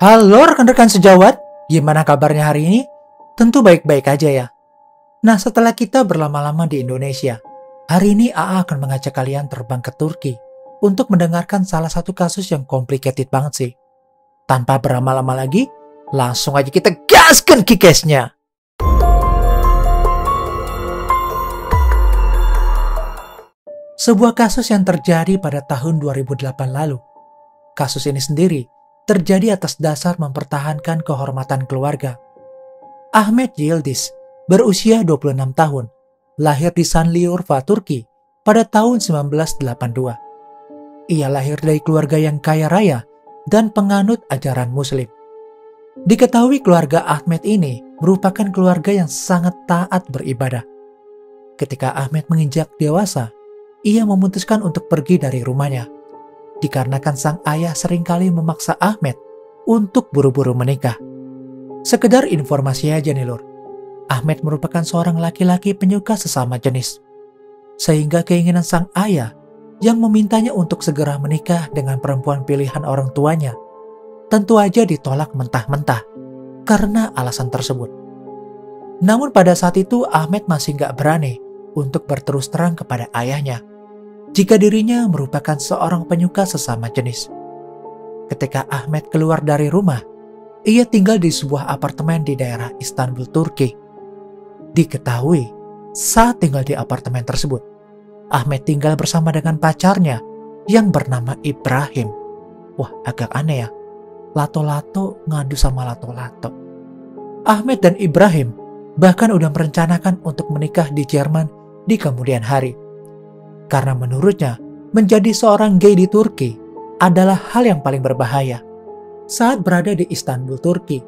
Halo rekan-rekan sejawat, gimana kabarnya hari ini? Tentu baik-baik aja ya. Nah, setelah kita berlama-lama di Indonesia, hari ini AA akan mengajak kalian terbang ke Turki untuk mendengarkan salah satu kasus yang complicated banget sih. Tanpa berlama-lama lagi, langsung aja kita gaskan kikesnya. Sebuah kasus yang terjadi pada tahun 2008 lalu. Kasus ini sendiri terjadi atas dasar mempertahankan kehormatan keluarga. Ahmet Yildiz berusia 26 tahun, lahir di Şanlıurfa, Turki pada tahun 1982. Ia lahir dari keluarga yang kaya raya dan penganut ajaran Muslim. Diketahui keluarga Ahmet ini merupakan keluarga yang sangat taat beribadah. Ketika Ahmet menginjak dewasa, ia memutuskan untuk pergi dari rumahnya, dikarenakan sang ayah seringkali memaksa Ahmet untuk buru-buru menikah. Sekedar informasi aja nih lur, Ahmet merupakan seorang laki-laki penyuka sesama jenis. Sehingga keinginan sang ayah yang memintanya untuk segera menikah dengan perempuan pilihan orang tuanya tentu aja ditolak mentah-mentah karena alasan tersebut. Namun pada saat itu Ahmet masih gak berani untuk berterus terang kepada ayahnya jika dirinya merupakan seorang penyuka sesama jenis. Ketika Ahmet keluar dari rumah, ia tinggal di sebuah apartemen di daerah Istanbul, Turki. Diketahui, saat tinggal di apartemen tersebut, Ahmet tinggal bersama dengan pacarnya yang bernama Ibrahim. Wah, agak aneh ya. Lato-lato ngadu sama lato-lato. Ahmet dan Ibrahim bahkan udah merencanakan untuk menikah di Jerman di kemudian hari. Karena menurutnya, menjadi seorang gay di Turki adalah hal yang paling berbahaya. Saat berada di Istanbul, Turki,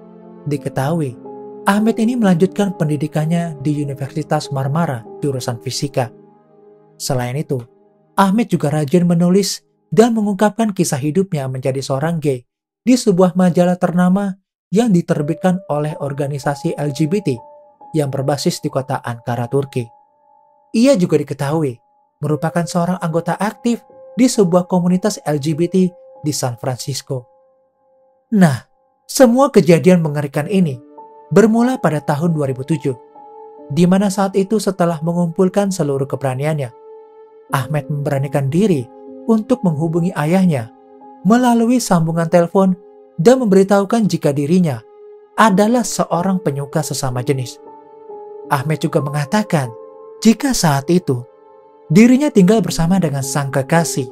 diketahui Ahmet ini melanjutkan pendidikannya di Universitas Marmara jurusan fisika. Selain itu, Ahmet juga rajin menulis dan mengungkapkan kisah hidupnya menjadi seorang gay di sebuah majalah ternama yang diterbitkan oleh organisasi LGBT yang berbasis di kota Ankara, Turki. Ia juga diketahui merupakan seorang anggota aktif di sebuah komunitas LGBT di San Francisco. Nah, semua kejadian mengerikan ini bermula pada tahun 2007, di mana saat itu setelah mengumpulkan seluruh keberaniannya, Ahmet memberanikan diri untuk menghubungi ayahnya melalui sambungan telepon dan memberitahukan jika dirinya adalah seorang penyuka sesama jenis. Ahmet juga mengatakan jika saat itu dirinya tinggal bersama dengan sang kekasih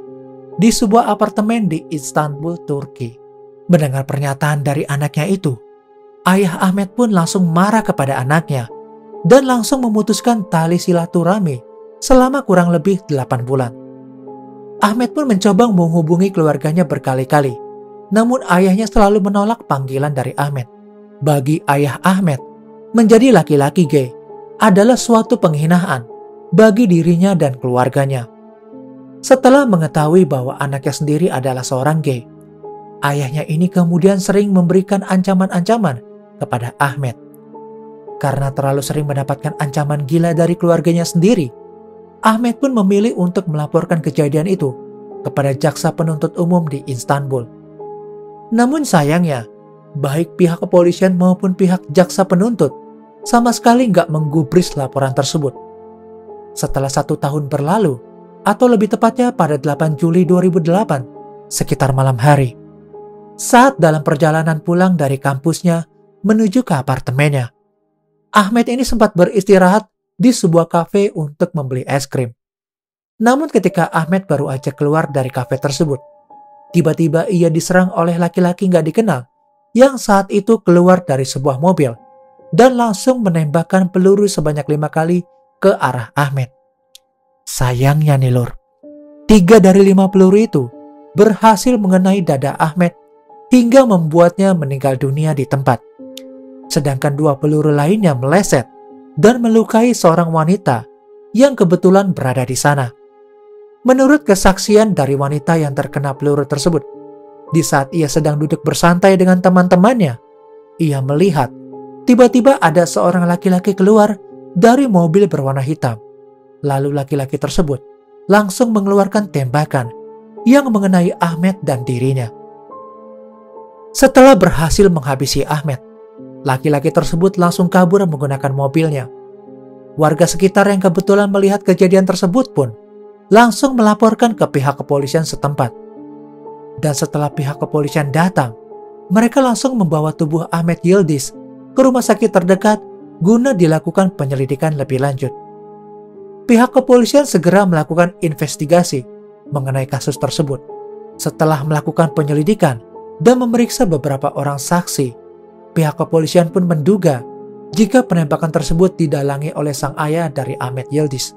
di sebuah apartemen di Istanbul, Turki. Mendengar pernyataan dari anaknya itu, ayah Ahmet pun langsung marah kepada anaknya dan langsung memutuskan tali silaturahmi selama kurang lebih 8 bulan. Ahmet pun mencoba menghubungi keluarganya berkali-kali, namun ayahnya selalu menolak panggilan dari Ahmet. Bagi ayah Ahmet, menjadi laki-laki gay adalah suatu penghinaan bagi dirinya dan keluarganya. Setelah mengetahui bahwa anaknya sendiri adalah seorang gay, ayahnya ini kemudian sering memberikan ancaman-ancaman kepada Ahmet. Karena terlalu sering mendapatkan ancaman gila dari keluarganya sendiri, Ahmet pun memilih untuk melaporkan kejadian itu kepada jaksa penuntut umum di Istanbul. Namun sayangnya, baik pihak kepolisian maupun pihak jaksa penuntut sama sekali nggak menggubris laporan tersebut. Setelah 1 tahun berlalu, atau lebih tepatnya pada 8 Juli 2008, sekitar malam hari, saat dalam perjalanan pulang dari kampusnya menuju ke apartemennya, Ahmet ini sempat beristirahat di sebuah kafe untuk membeli es krim. Namun ketika Ahmet baru aja keluar dari kafe tersebut, tiba-tiba ia diserang oleh laki-laki gak dikenal yang saat itu keluar dari sebuah mobil dan langsung menembakkan peluru sebanyak 5 kali ke arah Ahmet. Sayangnya nih lur, 3 dari 5 peluru itu berhasil mengenai dada Ahmet hingga membuatnya meninggal dunia di tempat. Sedangkan 2 peluru lainnya meleset dan melukai seorang wanita yang kebetulan berada di sana. Menurut kesaksian dari wanita yang terkena peluru tersebut, di saat ia sedang duduk bersantai dengan teman-temannya, ia melihat tiba-tiba ada seorang laki-laki keluar dari mobil berwarna hitam. Lalu laki-laki tersebut langsung mengeluarkan tembakan yang mengenai Ahmet dan dirinya. Setelah berhasil menghabisi Ahmed, laki-laki tersebut langsung kabur menggunakan mobilnya. Warga sekitar yang kebetulan melihat kejadian tersebut pun langsung melaporkan ke pihak kepolisian setempat. Dan setelah pihak kepolisian datang, mereka langsung membawa tubuh Ahmed Yildiz ke rumah sakit terdekat guna dilakukan penyelidikan lebih lanjut. Pihak kepolisian segera melakukan investigasi mengenai kasus tersebut. Setelah melakukan penyelidikan dan memeriksa beberapa orang saksi, pihak kepolisian pun menduga jika penembakan tersebut didalangi oleh sang ayah dari Ahmed Yildiz.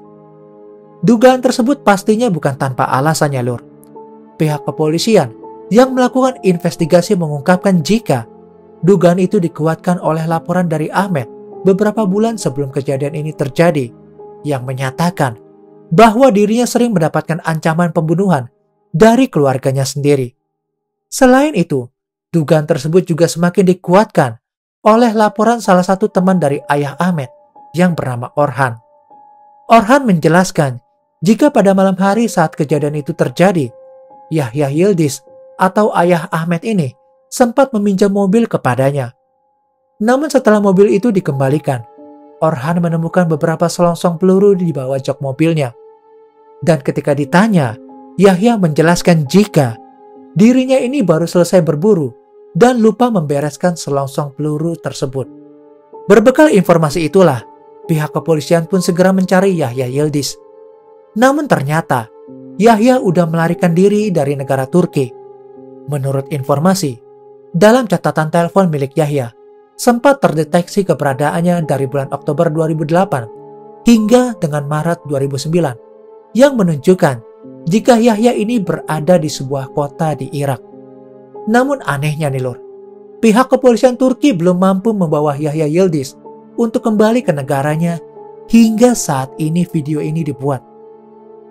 Dugaan tersebut pastinya bukan tanpa alasan ya lur. Pihak kepolisian yang melakukan investigasi mengungkapkan jika dugaan itu dikuatkan oleh laporan dari Ahmed beberapa bulan sebelum kejadian ini terjadi, yang menyatakan bahwa dirinya sering mendapatkan ancaman pembunuhan dari keluarganya sendiri. Selain itu, dugaan tersebut juga semakin dikuatkan oleh laporan salah satu teman dari ayah Ahmed yang bernama Orhan. Orhan menjelaskan jika pada malam hari saat kejadian itu terjadi, Yahya Yildiz atau ayah Ahmed ini sempat meminjam mobil kepadanya. Namun setelah mobil itu dikembalikan, Orhan menemukan beberapa selongsong peluru di bawah jok mobilnya. Dan ketika ditanya, Yahya menjelaskan jika dirinya ini baru selesai berburu dan lupa membereskan selongsong peluru tersebut. Berbekal informasi itulah, pihak kepolisian pun segera mencari Yahya Yildiz. Namun ternyata, Yahya udah melarikan diri dari negara Turki. Menurut informasi, dalam catatan telepon milik Yahya, sempat terdeteksi keberadaannya dari bulan Oktober 2008 hingga dengan Maret 2009, yang menunjukkan jika Yahya ini berada di sebuah kota di Irak. Namun anehnya nih lur, pihak kepolisian Turki belum mampu membawa Yahya Yildiz untuk kembali ke negaranya hingga saat ini video ini dibuat.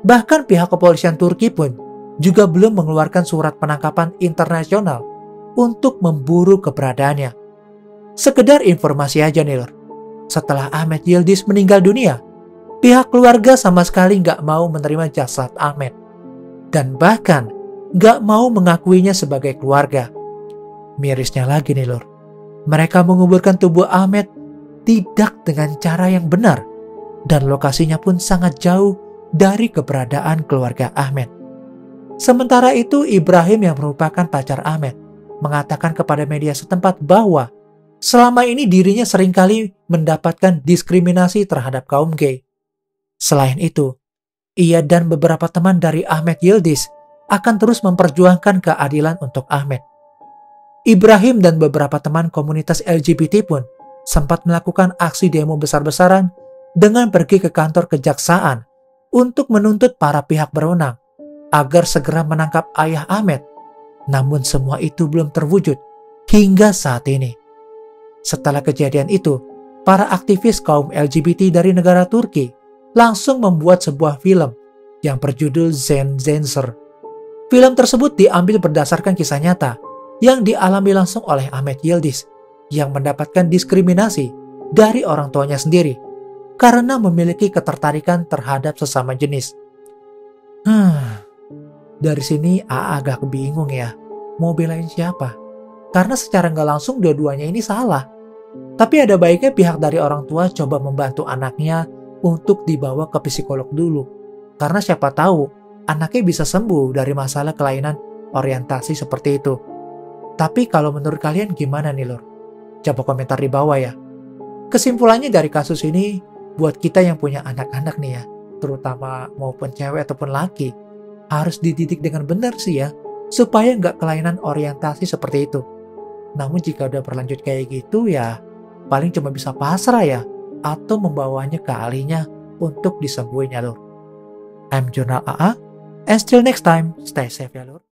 Bahkan pihak kepolisian Turki pun juga belum mengeluarkan surat penangkapan internasional untuk memburu keberadaannya. Sekedar informasi aja nih lur, setelah Ahmed Yildiz meninggal dunia, pihak keluarga sama sekali nggak mau menerima jasad Ahmed. Dan bahkan nggak mau mengakuinya sebagai keluarga. Mirisnya lagi nih lur, mereka menguburkan tubuh Ahmed tidak dengan cara yang benar, dan lokasinya pun sangat jauh dari keberadaan keluarga Ahmed. Sementara itu Ibrahim yang merupakan pacar Ahmed mengatakan kepada media setempat bahwa selama ini dirinya seringkali mendapatkan diskriminasi terhadap kaum gay. Selain itu, ia dan beberapa teman dari Ahmed Yildiz akan terus memperjuangkan keadilan untuk Ahmed. Ibrahim dan beberapa teman komunitas LGBT pun sempat melakukan aksi demo besar-besaran dengan pergi ke kantor kejaksaan untuk menuntut para pihak berwenang agar segera menangkap ayah Ahmed. Namun semua itu belum terwujud hingga saat ini. Setelah kejadian itu, para aktivis kaum LGBT dari negara Turki langsung membuat sebuah film yang berjudul Zenzer. Film tersebut diambil berdasarkan kisah nyata yang dialami langsung oleh Ahmed Yildiz yang mendapatkan diskriminasi dari orang tuanya sendiri karena memiliki ketertarikan terhadap sesama jenis. Dari sini AA agak bingung ya, mau belain siapa? Karena secara nggak langsung dua-duanya ini salah. Tapi ada baiknya pihak dari orang tua coba membantu anaknya untuk dibawa ke psikolog dulu. Karena siapa tahu anaknya bisa sembuh dari masalah kelainan orientasi seperti itu. Tapi kalau menurut kalian gimana nih lur? Coba komentar di bawah ya. Kesimpulannya dari kasus ini, buat kita yang punya anak-anak nih ya, terutama maupun cewek ataupun laki, harus dididik dengan benar sih ya, supaya nggak kelainan orientasi seperti itu. Namun jika udah berlanjut kayak gitu ya, paling cuma bisa pasrah ya, atau membawanya ke ahlinya untuk disembuhin ya lur. I'm Jurnal AA, and still next time, stay safe ya lur.